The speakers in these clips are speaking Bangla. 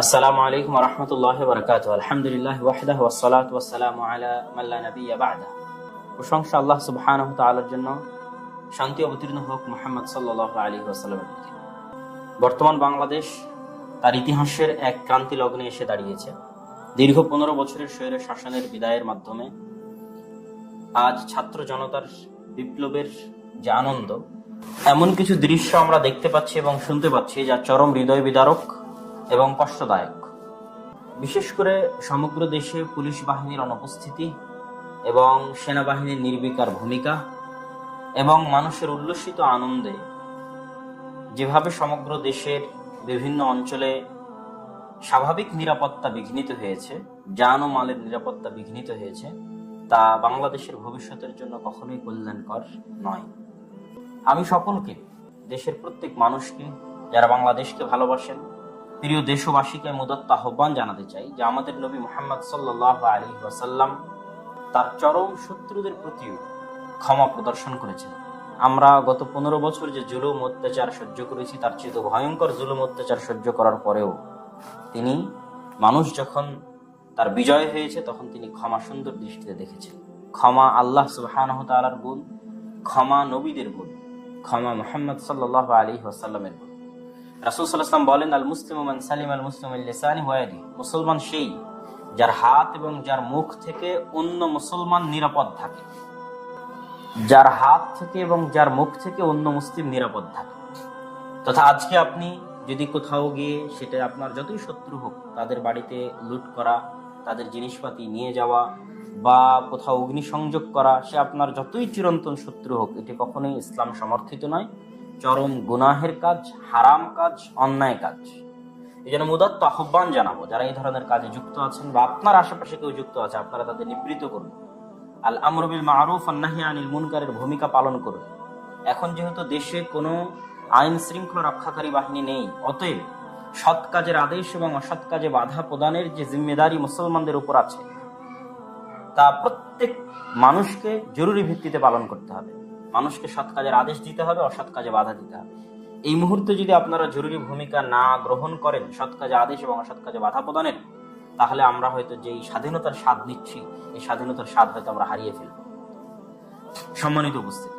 আসসালামু আলাইকুম ওয়া রাহমাতুল্লাহি ওয়া বারাকাতুহু। আলহামদুলিল্লাহি ওয়াহদাহু ওয়াস সালাতু ওয়াস সালামু আলা মান লা নাবিয়্যা বা'দা। প্রশংসা আল্লাহ সুবহানাহু ওয়া তাআলার জন্য, শান্তি অবতীর্ণ হোক মুহাম্মদ সাল্লাল্লাহু আলাইহি ওয়াসাল্লামের প্রতি। বর্তমান বাংলাদেশ তার ইতিহাসের এক ক্রান্তি লগ্নে এসে দাঁড়িয়েছে। দীর্ঘ 15 বছরের স্বৈর শাসনের বিদায়ের মাধ্যমে আজ ছাত্র জনতার বিপ্লবের যে আনন্দ, এমন কিছু দৃশ্য আমরা দেখতে পাচ্ছি এবং শুনতে পাচ্ছি যা চরম হৃদয় বিদারক এবং কষ্টদায়ক। বিশেষ করে সমগ্র দেশে পুলিশ বাহিনীর অনুপস্থিতি এবং সেনাবাহিনীর নির্বিকার ভূমিকা এবং মানুষের উল্লসিত আনন্দে যেভাবে সমগ্র দেশের বিভিন্ন অঞ্চলে স্বাভাবিক নিরাপত্তা বিঘ্নিত হয়েছে, জান ও মালের নিরাপত্তা বিঘ্নিত হয়েছে, তা বাংলাদেশের ভবিষ্যতের জন্য কখনোই কল্যাণকর নয়। আমি সকলকে, দেশের প্রত্যেক মানুষকে যারা বাংলাদেশকে ভালোবাসেন, প্রিয় দেশবাসীকে মুদাত্ত আহ্বান জানাতে চাই যে আমাদের নবী মুহাম্মদ সাল্লাল্লাহু আলাইহি ওয়াসাল্লাম তার চরম শত্রুদের প্রতি ক্ষমা প্রদর্শন করেছেন। আমরা গত 15 বছর যে জুলুম অত্যাচার সহ্য করেছি, তার চেয়ে ভয়ঙ্কর জুলুম অত্যাচার সহ্য করার পরেও তিনি, মানুষ যখন তার বিজয় হয়েছে তখন তিনি ক্ষমা সুন্দর দৃষ্টিতে দেখেছেন। ক্ষমা আল্লাহ সুবহানাহু ওয়া তাআলার গুণ, ক্ষমা নবীদের গুণ, ক্ষমা মুহাম্মদ সাল্লাল্লাহু আলাইহি ওয়াসাল্লামের গুণ। রাসূল সাল্লাল্লাহু আলাইহি ওয়াসাল্লাম বলেন, আল মুসলিমু মান সালিমাল মুসলিমু মিন লিসানিহি ওয়া ইয়াদিহি। মুসলমান সেই যার হাত এবং যার মুখ থেকে অন্য মুসলমান নিরাপদ থাকে। যার হাত থেকে এবং যার মুখ থেকে অন্য মুসলিম নিরাপদ থাকে। তথা আজকে আপনি যদি কোথাও গিয়ে, সেটা আপনার যতই শত্রু হোক, তাদের বাড়িতে লুট করা, তাদের জিনিসপাতি নিয়ে যাওয়া বা কোথাও অগ্নিসংযোগ করা, সে আপনার যতই চিরন্তন শত্রু হোক, এটি কখনোই ইসলাম সমর্থিত নয়। চরম গুনাহের কাজ, হারাম কাজ, অন্যায় কাজ। এই জন্য মুদাত্ত আহ্বান জানাবো, যারা এই ধরনের কাজে যুক্ত আছেন বা আপনার আশেপাশে কেউ যুক্ত আছে, আপনারা তাদের নিবৃত্ত করুন। আল আমরু বিল মারুফ ওয়ান নাহি আনিল মুনকারের ভূমিকা পালন করুন। এখন যেহেতু দেশে কোনো আইন শৃঙ্খলা রক্ষাকারী বাহিনী নেই, অতএব সৎ কাজের আদেশ এবং অসৎ কাজে বাধা প্রদানের যে জিম্মেদারি মুসলমানদের উপর আছে, তা প্রত্যেক মানুষকে জরুরি ভিত্তিতে পালন করতে হবে। মানুষকে সৎ কাজের আদেশ দিতে হবে, অসৎ কাজে বাধা দিতে হবে। এই মুহূর্তে যদি আপনারা জরুরি ভূমিকা না গ্রহণ করেন সৎ কাজে আদেশ এবং অসৎ কাজে বাধা প্রদানের, তাহলে আমরা হয়তো যেই স্বাধীনতার স্বাদ নিচ্ছি, এই স্বাধীনতার স্বাদ হয়তো আমরা হারিয়ে ফেলব। সম্মানিত উপস্থিতি,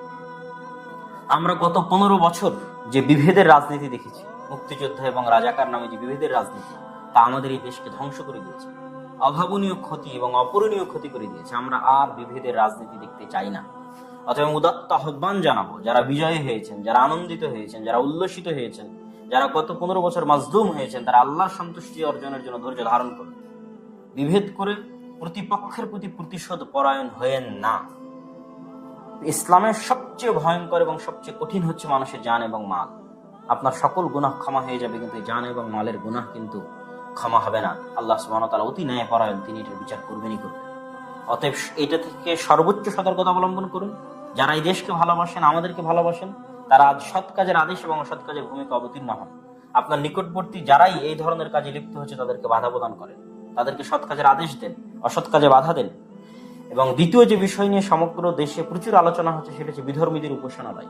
আমরা গত 15 বছর যে বিভেদের রাজনীতি দেখেছি, মুক্তিযোদ্ধা এবং রাজাকার নামে যে বিভেদের রাজনীতি, তা আমাদের এই দেশকে ধ্বংস করে দিয়েছে। অভাবনীয় ক্ষতি এবং অপূরণীয় ক্ষতি করে দিয়েছে। আমরা আর বিভেদের রাজনীতি দেখতে চাই না। অথবা উদাত্ত আহ্বান জানাবো, যারা বিজয়ী হয়েছেন, যারা আনন্দিত হয়েছেন, যারা উল্লসিত হয়েছেন, যারা গত 15 বছর মাজলুম হয়েছেন, তারা আল্লাহর সন্তুষ্টি অর্জনের জন্য ধৈর্য ধারণ করুন। বিভেদ করে প্রতিপক্ষের প্রতি প্রতিশোধ পরায়ণ হয়েন না। ইসলামের সবচেয়ে ভয়ঙ্কর এবং সবচেয়ে কঠিন হচ্ছে মানুষের জান এবং মাল। আপনার সকল গুনাহ ক্ষমা হয়ে যাবে, কিন্তু জান এবং মালের গুনাহ কিন্তু ক্ষমা হবে না। আল্লাহ সুবহানাহু ওয়া তাআলা অতি ন্যায়পরায়ণ, তিনি এটার বিচার করবেনই করবেন। অতএব এটা থেকে সর্বোচ্চ সতর্কতা অবলম্বন করুন। যারা এই দেশকে ভালোবাসেন, আমাদেরকে ভালোবাসেন, তারা আজ সৎ কাজের আদেশ এবং অসৎ কাজের ভূমিকা অবতীর্ণ হন। আপনার নিকটবর্তী যারাই এই ধরনের কাজে লিপ্ত হচ্ছে, তাদেরকে বাধা প্রদান করেন, তাদেরকে সৎ কাজের আদেশ দেন, অসৎ কাজে বাধা দেন। এবং দ্বিতীয় যে বিষয় নিয়ে সমগ্র দেশে প্রচুর আলোচনা হচ্ছে, সেটা হচ্ছে বিধর্মীদের উপাসনালয়।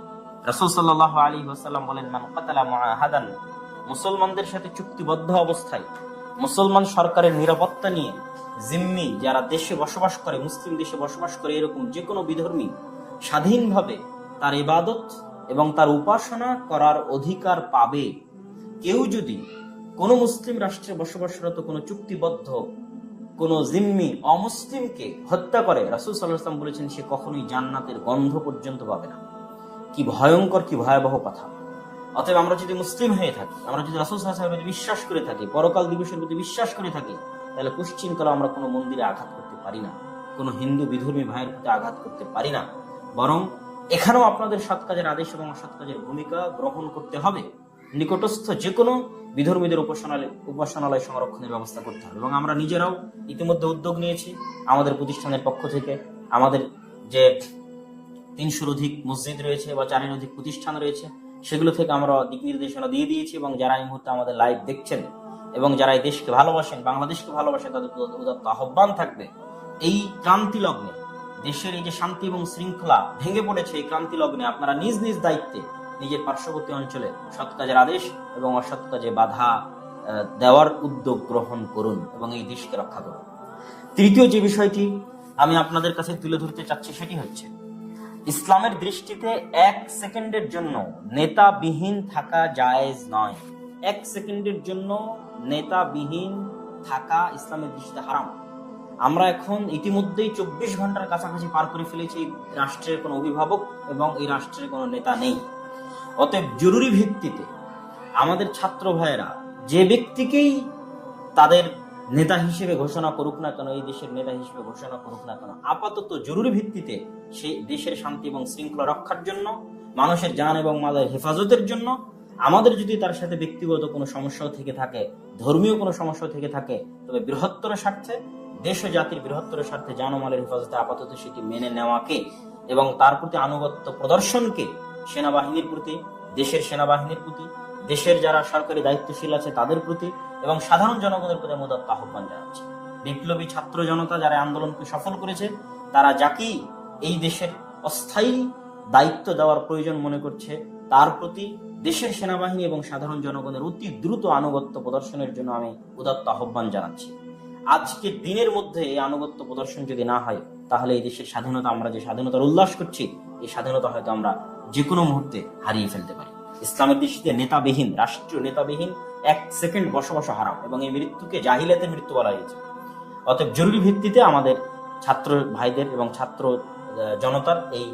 রাসূল সাল্লাল্লাহু আলাইহি ওয়াসাল্লাম বলেন, মান কাতালা মুআহাদান, মুসলমানদের সাথে চুক্তিবদ্ধ অবস্থায়, মুসলমান সরকারের নিরাপত্তা নিয়ে জিম্মি যারা দেশে বসবাস করে, মুসলিম দেশে বসবাস করে, এরকম যে কোনো বিধর্মী স্বাধীনভাবে তার ইবাদত এবং তার উপাসনা করার অধিকার পাবে। কেউ যদি কোনো মুসলিম রাষ্ট্রে বসবাসরত কোনো চুক্তিবদ্ধ কোনো জিম্মি অমুসলিমকে হত্যা করে, রাসূল সাল্লাল্লাহু আলাইহি ওয়াসাল্লাম বলেছেন, সে কখনোই জান্নাতের গন্ধ পর্যন্ত পাবে না। কি ভয়ঙ্কর, কি ভয়াবহ কথা! অতএব আমরা যদি মুসলিম হয়ে থাকি, আমরা যদি রাসূল সাল্লাল্লাহু আলাইহি ওয়াসাল্লামের বিশ্বাস করে থাকি, পরকাল দিবসের প্রতি বিশ্বাস করে থাকি, তাহলে পশ্চিমকালে আমরা কোনো মন্দিরে আঘাত করতে পারি না, কোনো হিন্দু বিধর্মী ভাইয়ের প্রতি আঘাত করতে পারি না। বরং এখানেও আপনাদের সৎ কাজের আদেশ এবং অসৎ কাজের ভূমিকা গ্রহণ করতে হবে। নিকটস্থ যে কোনো বিধর্মীদের উপাসনালয় সংরক্ষণের ব্যবস্থা করতে হবে। এবং আমরা নিজেরাও ইতিমধ্যে উদ্যোগ নিয়েছি আমাদের প্রতিষ্ঠানের পক্ষ থেকে। আমাদের যে 300-র অধিক মসজিদ রয়েছে বা 4-এর অধিক প্রতিষ্ঠান রয়েছে, সেগুলো থেকে আমরা দিক নির্দেশনা দিয়ে দিয়েছি। এবং যারা এই মুহূর্তে আমাদের লাইভ দেখছেন এবং যারা এই দেশকে ভালোবাসেন, বাংলাদেশকে ভালোবাসেন, তাদের উদাত্ত আহ্বান থাকবে, এই ক্রান্তি লগ্নে, দেশের এই যে শান্তি এবং শৃঙ্খলা ভেঙে পড়েছে, এই ক্রান্তি লগ্নে আপনারা নিজ নিজ দায়িত্বে নিজের পার্শ্ববর্তী অঞ্চলে সৎ কাজের আদেশ এবং অসৎ কাজে বাধা দেওয়ার উদ্যোগ গ্রহণ করুন এবং এই দেশকে রক্ষা করুন। তৃতীয় যে বিষয়টি আমি আপনাদের কাছে তুলে ধরতে চাচ্ছি সেটি হচ্ছে, ইসলামের দৃষ্টিতে 1 সেকেন্ডের জন্য নেতাবিহীন থাকা জায়েজ নয়। 1 সেকেন্ডের জন্য নেতাবিহীন থাকা ইসলামের দৃষ্টিতে হারাম। আমরা এখন ইতিমধ্যেই 24 ঘন্টার কাছাকাছি পার করে ফেলেছি, এই রাষ্ট্রের কোনো অভিভাবক এবং এই রাষ্ট্রের কোনো নেতা নেই। অতএব জরুরি ভিত্তিতে আমাদের ছাত্র ভাইয়েরা যে ব্যক্তিকেই তাদের নেতা হিসেবে ঘোষণা করুক না কেন, এই দেশের নেতা হিসেবে ঘোষণা করুক না কেন, আপাতত জরুরি ভিত্তিতে সেই দেশের শান্তি এবং শৃঙ্খলা রক্ষার জন্য, মানুষের জান এবং মালের হেফাজতের জন্য, আমাদের যদি তার সাথে ব্যক্তিগত কোনো সমস্যাও থেকে থাকে, ধর্মীয় কোনো সমস্যা থেকে থাকে, তবে বৃহত্তর স্বার্থে, দেশ ও জাতির বৃহত্তর স্বার্থে জান ও মালের হেফাজতে আপাতত সেটি মেনে নেওয়াকে এবং তার প্রতি আনুগত্য প্রদর্শনকে সেনাবাহিনীর প্রতি, দেশের সেনাবাহিনীর প্রতি, দেশের যারা সরকারি দায়িত্বশীল আছে তাদের প্রতি এবং সাধারণ জনগণের প্রতি উদাত্ত আহ্বান জানাচ্ছি। বিপ্লবী ছাত্র জনতা যারা আন্দোলনকে সফল করেছে, তারা যাকেই এই দেশের অস্থায়ী দায়িত্ব দেওয়ার প্রয়োজন মনে করছে, তার প্রতি দেশের সেনাবাহিনী এবং সাধারণ জনগণের অতি দ্রুত আনুগত্য প্রদর্শনের জন্য আমি উদাত্ত আহ্বান জানাচ্ছি। আজকের দিনের মধ্যে এই আনুগত্য প্রদর্শন যদি না হয়, তাহলে এই দেশের স্বাধীনতা, আমরা যে স্বাধীনতার উল্লাস করছি, এই স্বাধীনতা হয়তো আমরা যে কোনো মুহূর্তে হারিয়ে ফেলতে পারি। ইসলামের দৃষ্টিতে নেতাবিহীন, রাষ্ট্রীয় নেতাবিহীন 1 সেকেন্ড বসবাস হারাম এবং এই মৃত্যুকে জাহিলিয়াতের মৃত্যু বলা হয়েছে। অতএব জরুরি ভিত্তিতে আমাদের ছাত্র ভাইদের এবং ছাত্র জনতার এই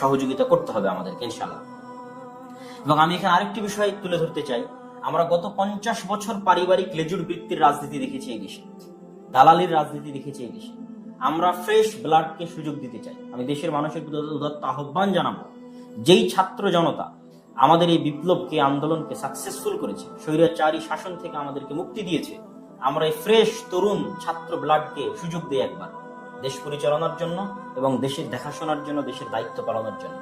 সহযোগিতা করতে হবে আমাদেরকে ইনশাআল্লাহ। এবং আমি এখানে আরেকটি বিষয় তুলে ধরতে চাই, আমরা গত 50 বছর পারিবারিক লেজুর বৃত্তির রাজনীতি দেখেছি এই দেশে, দালালির রাজনীতি দেখেছি এই দেশে। আমরা ফ্রেশ ব্লাডকে সুযোগ দিতে চাই। আমি দেশের মানুষের উদাত্ত আহ্বান জানাবো, যেই ছাত্র জনতা আমাদের এই বিপ্লবকে, আন্দোলনকে সাকসেসফুল করেছে, স্বৈরাচারী শাসন থেকে আমাদেরকে মুক্তি দিয়েছে, আমরা এই ফ্রেশ তরুণ ছাত্র ব্লাডকে সুযোগ দিই একবার দেশ পরিচালনার জন্য এবং দেশের দেখাশোনার জন্য, দেশের দায়িত্ব পালনের জন্য।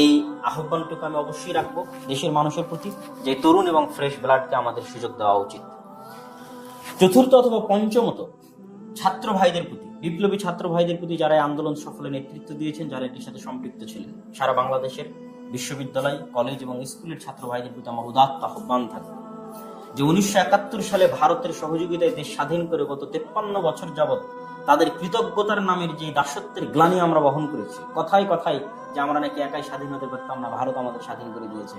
এই আহ্বানটুকু আমি অবশ্যই রাখবো দেশের মানুষের প্রতি, যে তরুণ এবং ফ্রেশ ব্লাডকে আমাদের সুযোগ দেওয়া উচিত। চতুর্থ অথবা পঞ্চমত, ছাত্র ভাইদের প্রতি, বিপ্লবী ছাত্র ভাইদের প্রতি যারা আন্দোলন সফলে নেতৃত্ব দিয়েছেন, যারা এটির সাথে সম্পৃক্ত ছিলেন, সারা বাংলাদেশের বিশ্ববিদ্যালয়, কলেজ এবং স্কুলের ছাত্র ভাইদের প্রতি আমার উদাত্ত আহ্বান থাকবে যে 1971 সালে ভারতের সহযোগিতায় দেশ স্বাধীন করে গত 53 বছর যাবৎ তাদের কৃতজ্ঞতার নামের যে দাসত্বের গ্লানি আমরা বহন করেছি, কথায় কথায় যে আমরা নাকি একাই স্বাধীন হতে পারতাম না, ভারত আমাদের স্বাধীন করে দিয়েছে,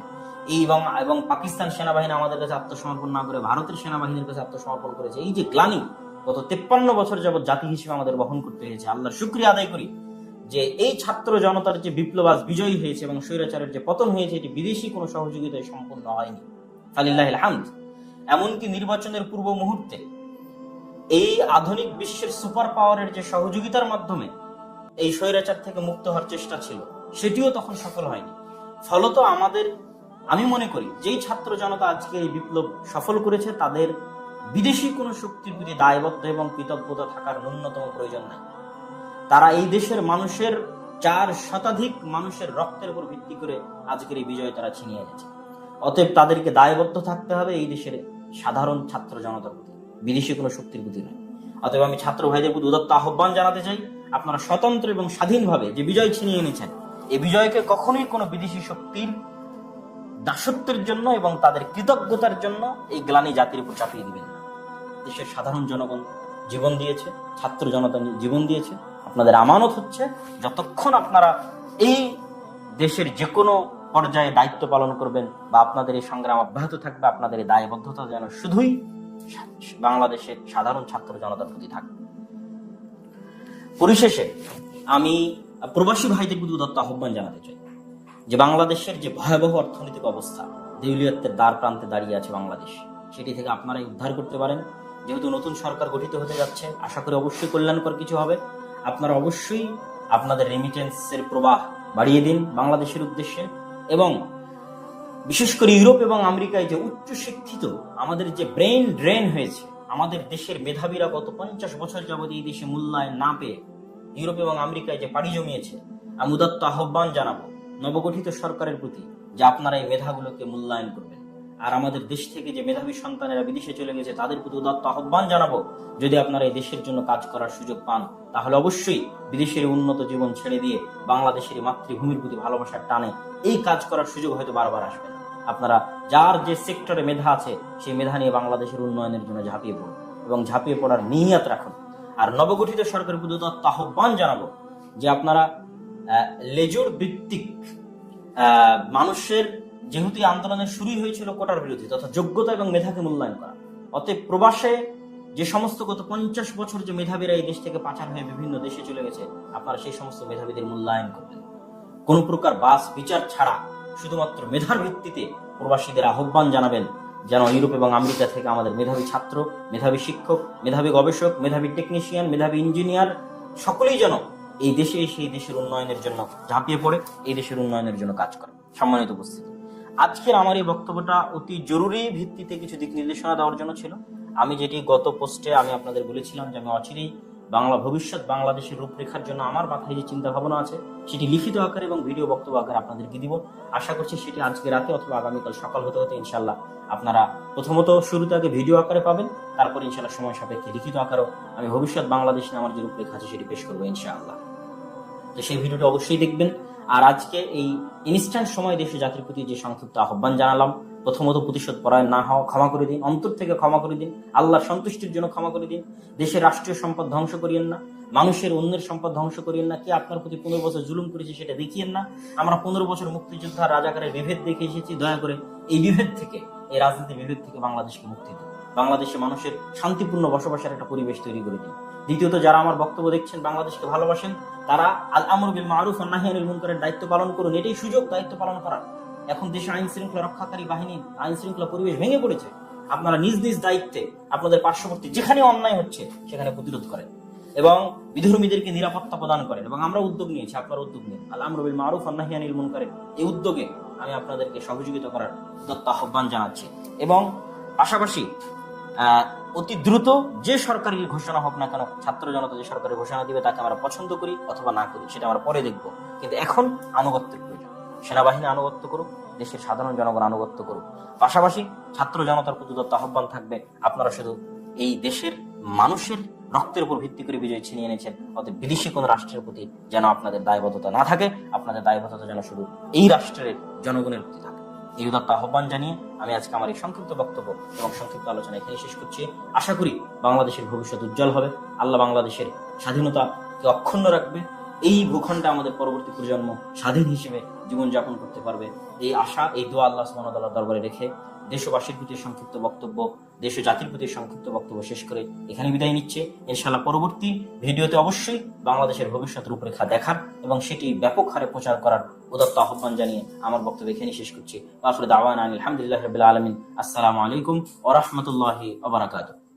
এই এবং পাকিস্তান সেনাবাহিনী আমাদের কাছে আত্মসমর্পণ না করে ভারতের সেনাবাহিনীর কাছে আত্মসমর্পণ করেছে, এই যে গ্লানি গত 53 বছর যাবৎ জাতি হিসেবে আমাদের বহন করতে হয়েছে, আল্লাহর শুকরিয়া আদায় করি যে এই ছাত্র জনতার যে বিপ্লব আজ বিজয়ী হয়েছে এবং স্বৈরাচারের যে পতন হয়েছে, এটি বিদেশি কোনো সহযোগিতায় সম্পূর্ণ হয়নি, ফালিল্লাহিল হামদ। এমনকি নির্বাচনের পূর্ব মুহূর্তে এই আধুনিক বিশ্বের সুপার পাওয়ারের যে সহযোগিতার মাধ্যমে এই স্বৈরাচার থেকে মুক্ত হওয়ার চেষ্টা ছিল, সেটিও তখন সফল হয়নি। ফলত আমাদের, আমি মনে করি যেই ছাত্র জনতা আজকে এই বিপ্লব সফল করেছে, তাদের বিদেশি কোনো শক্তির প্রতি দায়বদ্ধ এবং কৃতজ্ঞতা থাকার ন্যূনতম প্রয়োজন নাই। তারা এই দেশের মানুষের 4 শতাধিক মানুষের রক্তের উপর ভিত্তি করে আজকের এই বিজয় তারা ছিনিয়ে এনেছে। অতএব তাদেরকে দায়বদ্ধ থাকতে হবে এই দেশের সাধারণ ছাত্র জনতার প্রতি, বিদেশি কোনো শক্তির প্রতি নয়। অতএব আমি ছাত্র ভাইদের প্রতি উদাত্ত আহ্বান জানাতে চাই, আপনারা স্বতন্ত্র এবং স্বাধীনভাবে যে বিজয় ছিনিয়ে এনেছেন, এই বিজয়কে কখনোই কোনো বিদেশি শক্তির দাসত্বের জন্য এবং তাদের কৃতজ্ঞতার জন্য এই গ্লানি জাতির উপর চাপিয়ে দিবেন না। দেশের সাধারণ জনগণ জীবন দিয়েছে, ছাত্র জনতা জীবন দিয়েছে, আপনাদের আমানত হচ্ছে যতক্ষণ আপনারা এই দেশের যে কোনো পর্যায়ে দায়িত্ব পালন করবেন বা আপনাদের এই সংগ্রাম অব্যাহত থাকবে, আপনাদের এই দায়বদ্ধতা যেন শুধুই বাংলাদেশের সাধারণ ছাত্র জনতার প্রতি থাকবে। পরিশেষে আমি প্রবাসী ভাইদের প্রতি উদাত্ত আহ্বান জানাতে চাই যে বাংলাদেশের যে ভয়াবহ অর্থনৈতিক অবস্থা, দেউলিয়াত্বের দ্বার প্রান্তে দাঁড়িয়ে আছে বাংলাদেশ, সেটি থেকে আপনারাই উদ্ধার করতে পারেন। যেহেতু নতুন সরকার গঠিত হতে যাচ্ছে, আশা করি অবশ্যই কল্যাণকর কিছু হবে। আপনারা অবশ্যই আপনাদের রেমিটেন্সের প্রবাহ বাড়িয়ে দিন বাংলাদেশের উদ্দেশ্যে, এবং বিশেষ করে ইউরোপ এবং আমেরিকায় যে উচ্চ শিক্ষিত আমাদের যে ব্রেন ড্রেন হয়েছে, আমাদের দেশের মেধাবীরা গত 50 বছর যাবত এই দেশে মূল্যায়ন না পেয়ে ইউরোপ এবং আমেরিকায় যে পাড়ি জমিয়েছে, আমি উদাত্ত আহ্বান জানাবো নবগঠিত সরকারের প্রতি যে আপনারা এই মেধাগুলোকে মূল্যায়ন করবেন। আর আমাদের দেশ থেকে যে মেধাবী সন্তানেরা বিদেশে চলে গেছে, তাদের প্রতি উদাত্ত আহ্বান জানাবো, যদি আপনারা এই দেশের জন্য কাজ করার সুযোগ পান, তাহলে অবশ্যই বিদেশের উন্নত জীবন ছেড়ে দিয়ে বাংলাদেশের মাতৃভূমির প্রতি ভালোবাসার টানে এই কাজ করার সুযোগ হয়তো বারবার আসবে না। আপনারা যার যে সেক্টরে মেধা আছে সেই মেধা নিয়ে বাংলাদেশের উন্নয়নের জন্য ঝাঁপিয়ে পড়ুন এবং ঝাঁপিয়ে পড়ার নিয়ত রাখুন। আর নবগঠিত সরকারের প্রতি আহ্বান জানাবো যে আপনারা লেজুর ভিত্তিক মানুষের, যেহেতু আন্দোলনের শুরুই হয়েছিল কোটার বিরোধী তথা যোগ্যতা এবং মেধাকে মূল্যায়ন করা, অতএব প্রবাসে যে সমস্ত গত 50 বছর যে মেধাবীরা এই দেশ থেকে পাচার হয়ে বিভিন্ন দেশে চলে গেছে, আপনারা সেই সমস্ত মেধাবীদের মূল্যায়ন করবেন। কোন প্রকার বাস বিচার ছাড়া শুধুমাত্র মেধার ভিত্তিতে প্রবাসীদের আহ্বান জানাবেন যেন ইউরোপ এবং আমেরিকা থেকে আমাদের মেধাবী ছাত্র, মেধাবী শিক্ষক, মেধাবী গবেষক, মেধাবী টেকনিশিয়ান, মেধাবী ইঞ্জিনিয়ার সকলেই যেন এই দেশে সেই দেশের উন্নয়নের জন্য ঝাঁপিয়ে পড়ে এই দেশের উন্নয়নের জন্য কাজ করে। সম্মানিত উপস্থিতি, আজকের আমার এই বক্তব্যটা অতি জরুরি ভিত্তিতে কিছু দিক নির্দেশনা দেওয়ার জন্য ছিল। আমি যেটি গত পোস্টে আমি আপনাদের বলেছিলাম যে আমি অচিরেই ভবিষ্যৎ বাংলাদেশের রূপরেখার জন্য আমার মাথায় যে চিন্তা ভাবনা আছে সেটি লিখিত আকারে এবং ভিডিও বক্তব্য আকারে আপনাদেরকে দিব। আশা করছি সেটি আজকে রাতে অথবা আগামীকাল সকাল হতে হতে ইনশাল্লাহ আপনারা প্রথমত শুরুতে আগে ভিডিও আকারে পাবেন, তারপর ইনশাল্লাহ সময় সাপেক্ষে লিখিত আকারেও আমি ভবিষ্যৎ বাংলাদেশ নিয়ে আমার যে রূপরেখা আছে সেটি পেশ করবো ইনশাআল্লাহ। তো সেই ভিডিওটা অবশ্যই দেখবেন। আর আজকে এই ইনস্ট্যান্ট সময় দেশে জাতির প্রতি যে সংক্ষিপ্ত আহ্বান জানালাম, প্রথমত প্রতিশোধ পরায়ণ না হওয়া, ক্ষমা করে দিন, অন্তর থেকে ক্ষমা করে দিন, আল্লাহর সন্তুষ্টির জন্য ক্ষমা করে দিন। দেশের রাষ্ট্রীয় সম্পদ ধ্বংস করিয়েন না, মানুষের অন্যের সম্পদ ধ্বংস করিয়েন না। কি আপনার প্রতি 15 বছর জুলুম করেছে সেটা দেখিয়েন না। আমরা 15 বছর মুক্তিযোদ্ধা রাজাকারের বিভেদ দেখে এসেছি। দয়া করে এই বিভেদ থেকে, এই রাজনীতির বিভেদ থেকে বাংলাদেশকে মুক্তি দিন। বাংলাদেশে মানুষের শান্তিপূর্ণ বসবাসের একটা পরিবেশ তৈরি করে দিন। দ্বিতীয়ত, যারা আমার বক্তব্য দেখছেন বাংলাদেশকে ভালোবাসেন, তারা আল আমরু বিল মারুফ ওয়ান নাহি আনিল মুনকারের দায়িত্ব পালন করুন। এটাই সুযোগ দায়িত্ব পালন করার। এখন দেশে আইন শৃঙ্খলা রক্ষাকারী বাহিনী, আইন শৃঙ্খলা পরিবেশ ভেঙে পড়েছে। আপনারা নিজ নিজ দায়িত্বে আপনাদের পার্শ্ববর্তী যেখানে অন্যায় হচ্ছে সেখানে প্রতিরোধ করেন এবং বিধর্মীদেরকে নিরাপত্তা প্রদান করেন। এবং আমরা উদ্যোগ নিয়েছি, আপনারা উদ্যোগ নিন। আল আমরু বিল মারুফ ওয়ান নাহি আনিল মুনকারের এই উদ্যোগে আমি আপনাদেরকে সহযোগিতা করার আহ্বান জানাচ্ছি। এবং পাশাপাশি অতি দ্রুত যে সরকারি ঘোষণা হোক না কেন, ছাত্র জনতা যে সরকারি ঘোষণা দিবে তাকে আমরা পছন্দ করি অথবা না করি সেটা আমরা পরে দেখব, কিন্তু এখন আনুগত্যের প্রয়োজন। সেনাবাহিনী আনুগত্য করুক, দেশের সাধারণ জনগণ আনুগত্য করুক। পাশাপাশি ছাত্র জনতার প্রতি আহ্বান থাকবে, আপনারা শুধু এই দেশের মানুষের রক্তের উপর ভিত্তি করে বিজয় ছিনিয়ে এনেছেন, অতএব বিদেশি কোন রাষ্ট্রের প্রতি যেন আপনাদের দায়বদ্ধতা না থাকে। আপনাদের দায়বদ্ধতা যেন শুধু এই রাষ্ট্রের জনগণের প্রতি থাকে। এই উদাত্ত আহ্বান জানিয়ে আমি আজকে আমার এই সংক্ষিপ্ত বক্তব্য এবং সংক্ষিপ্ত আলোচনা এখানে শেষ করছি। আশা করি বাংলাদেশের ভবিষ্যৎ উজ্জ্বল হবে। আল্লাহ বাংলাদেশের স্বাধীনতাকে অক্ষুণ্ণ রাখবে। এই ভূখণ্ডে আমাদের পরবর্তী প্রজন্ম স্বাধীন হিসেবে জীবনযাপন করতে পারবে, এই আশা, এই দোয়া আল্লাহ সুবহানাহু ওয়া তাআলার দরবারে রেখে দেশবাসীর প্রতি সংক্ষিপ্ত বক্তব্য, দেশ ও জাতির প্রতি সংক্ষিপ্ত বক্তব্য শেষ করে এখানে বিদায় নিচ্ছে। ইনশাআল্লাহ পরবর্তী ভিডিওতে অবশ্যই বাংলাদেশের ভবিষ্যৎ রূপরেখা দেখার এবং সেটি ব্যাপক হারে প্রচার করার উদাত্ত আহ্বান জানিয়ে আমার বক্তব্য এখানে শেষ করছি। আখিরু দাওয়ানা আলহামদুলিল্লাহি রাব্বিল আলামিন। আসসালামু আলাইকুম ওয়া রাহমাতুল্লাহি ওয়া বারাকাতুহু।